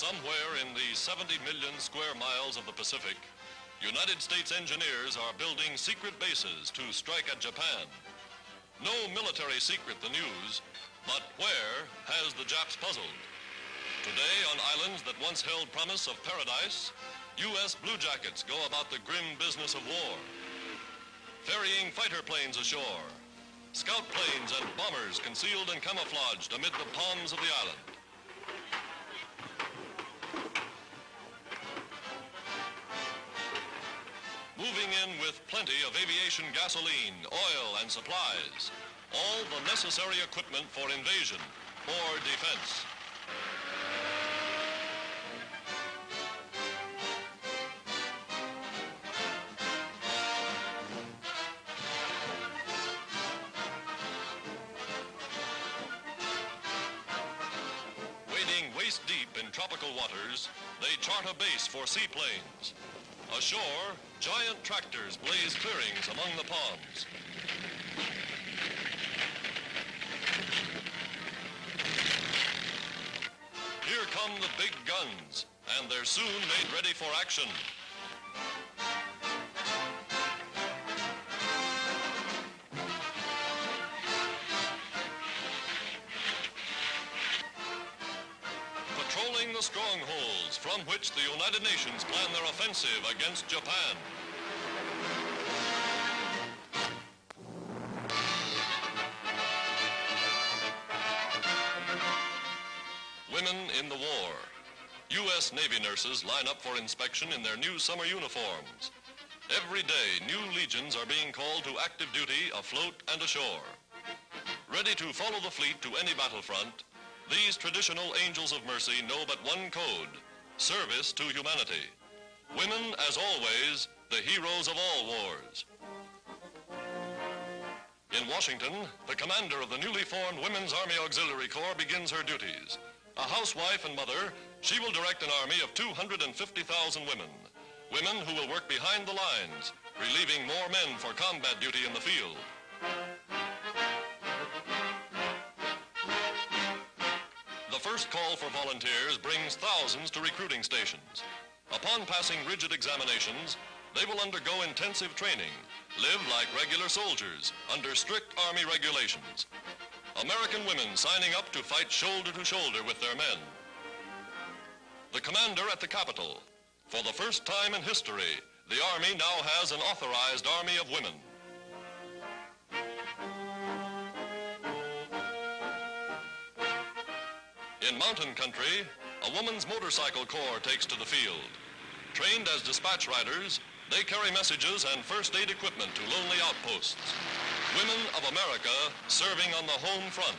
Somewhere in the 70 million square miles of the Pacific, United States engineers are building secret bases to strike at Japan. No military secret, the news, but where has the Japs puzzled? Today, on islands that once held promise of paradise, U.S. bluejackets go about the grim business of war. Ferrying fighter planes ashore, scout planes and bombers concealed and camouflaged amid the palms of the island. Moving in with plenty of aviation gasoline, oil, and supplies. All the necessary equipment for invasion or defense. Wading waist deep in tropical waters, they chart a base for seaplanes. Ashore, giant tractors blaze clearings among the palms. Here come the big guns, and they're soon made ready for action. Patrolling the strongholds from which the United Nations plan their offensive against Japan. Women in the war. U.S. Navy nurses line up for inspection in their new summer uniforms. Every day, new legions are being called to active duty afloat and ashore. Ready to follow the fleet to any battlefront, these traditional angels of mercy know but one code: service to humanity. Women, as always, the heroes of all wars. In Washington, the commander of the newly formed Women's Army Auxiliary Corps begins her duties. A housewife and mother, she will direct an army of 250,000 women. Women who will work behind the lines, relieving more men for combat duty in the field. The first call for volunteers brings thousands to recruiting stations. Upon passing rigid examinations, they will undergo intensive training, live like regular soldiers under strict Army regulations. American women signing up to fight shoulder to shoulder with their men. The commander at the Capitol. For the first time in history, the Army now has an authorized army of women. In mountain country, a woman's motorcycle corps takes to the field. Trained as dispatch riders, they carry messages and first aid equipment to lonely outposts. Women of America serving on the home front.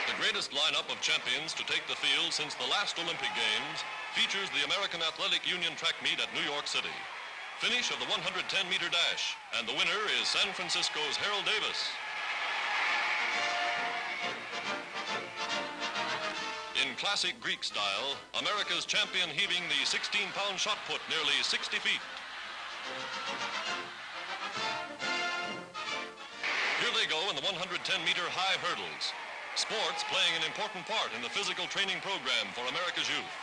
The greatest lineup of champions to take the field since the last Olympic Games features the American Athletic Union track meet at New York City. Finish of the 110-meter dash, and the winner is San Francisco's Harold Davis. In classic Greek style, America's champion heaving the 16-pound shot put nearly 60 feet. Here they go in the 110-meter high hurdles. Sports playing an important part in the physical training program for America's youth.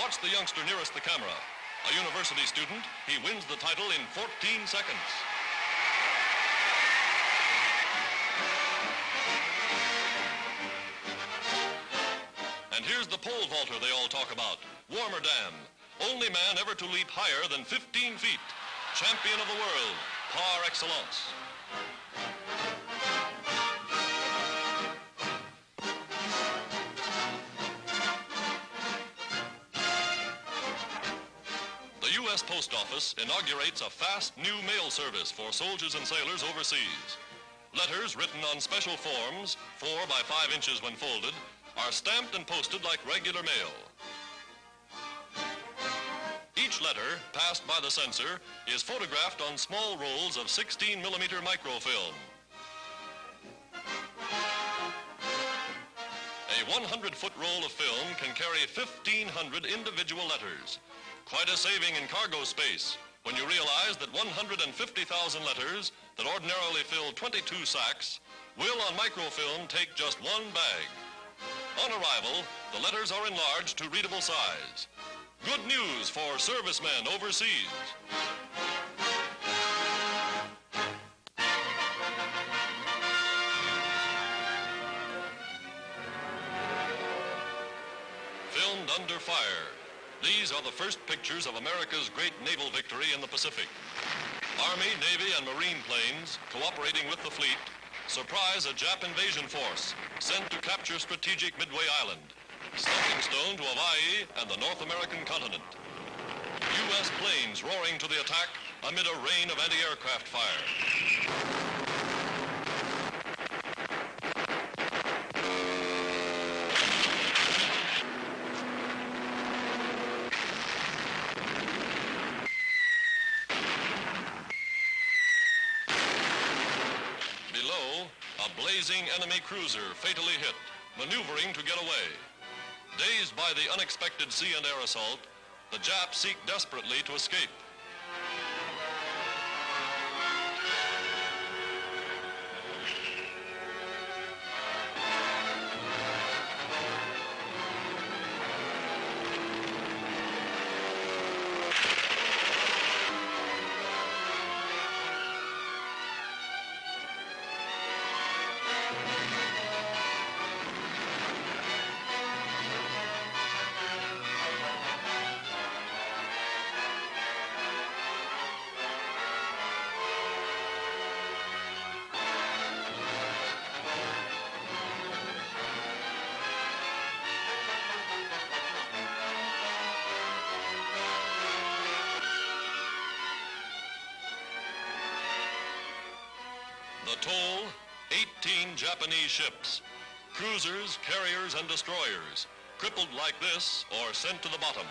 Watch the youngster nearest the camera. A university student, he wins the title in 14 seconds. And here's the pole vaulter they all talk about, Warmer Dam. Only man ever to leap higher than 15 feet. Champion of the world, par excellence. The U.S. Post Office inaugurates a fast new mail service for soldiers and sailors overseas. Letters written on special forms, 4 by 5 inches when folded, are stamped and posted like regular mail. Each letter, passed by the censor, is photographed on small rolls of 16-millimeter microfilm. A 100-foot roll of film can carry 1,500 individual letters. Quite a saving in cargo space, when you realize that 150,000 letters that ordinarily fill 22 sacks will on microfilm take just one bag. On arrival, the letters are enlarged to readable size. Good news for servicemen overseas. Filmed under fire. These are the first pictures of America's great naval victory in the Pacific. Army, Navy, and Marine planes, cooperating with the fleet, surprise a Jap invasion force sent to capture strategic Midway Island, stepping stone to Hawaii and the North American continent. U.S. planes roaring to the attack amid a rain of anti-aircraft fire. A blazing enemy cruiser fatally hit, maneuvering to get away. Dazed by the unexpected sea and air assault, the Japs seek desperately to escape. The toll, 18 Japanese ships, cruisers, carriers, and destroyers, crippled like this or sent to the bottom.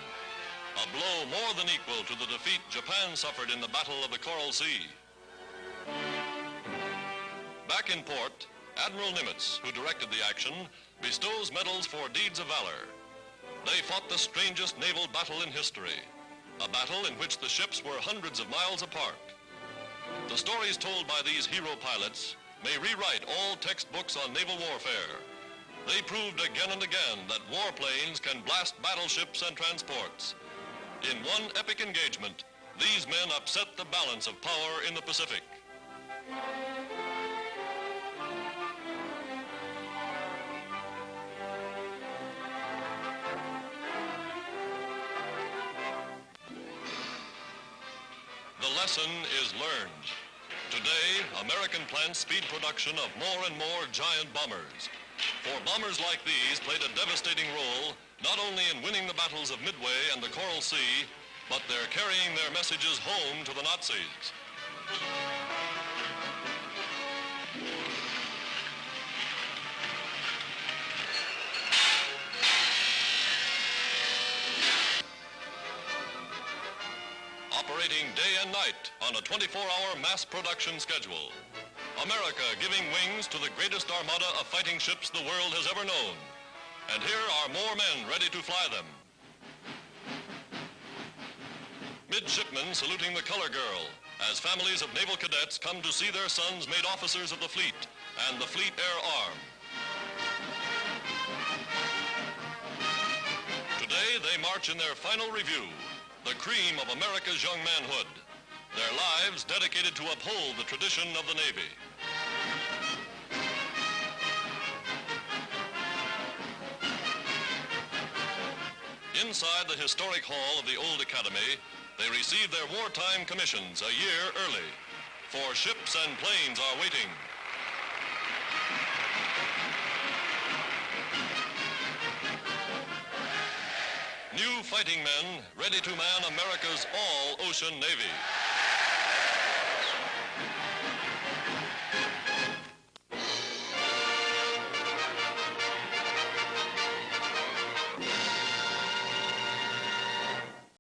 A blow more than equal to the defeat Japan suffered in the Battle of the Coral Sea. Back in port, Admiral Nimitz, who directed the action, bestows medals for deeds of valor. They fought the strangest naval battle in history, a battle in which the ships were hundreds of miles apart. The stories told by these hero pilots may rewrite all textbooks on naval warfare. They proved again and again that warplanes can blast battleships and transports. In one epic engagement, these men upset the balance of power in the Pacific. The lesson is learned. Today, American plants speed production of more and more giant bombers. For bombers like these played a devastating role not only in winning the battles of Midway and the Coral Sea, but they're carrying their messages home to the Nazis. Operating day and night on a 24-hour mass production schedule. America giving wings to the greatest armada of fighting ships the world has ever known. And here are more men ready to fly them. Midshipmen saluting the color girl as families of naval cadets come to see their sons made officers of the fleet and the Fleet Air Arm. Today they march in their final review, the cream of America's young manhood, their lives dedicated to uphold the tradition of the Navy. Inside the historic hall of the old academy, they receive their wartime commissions a year early. For ships and planes are waiting. New fighting men ready to man America's all-ocean Navy.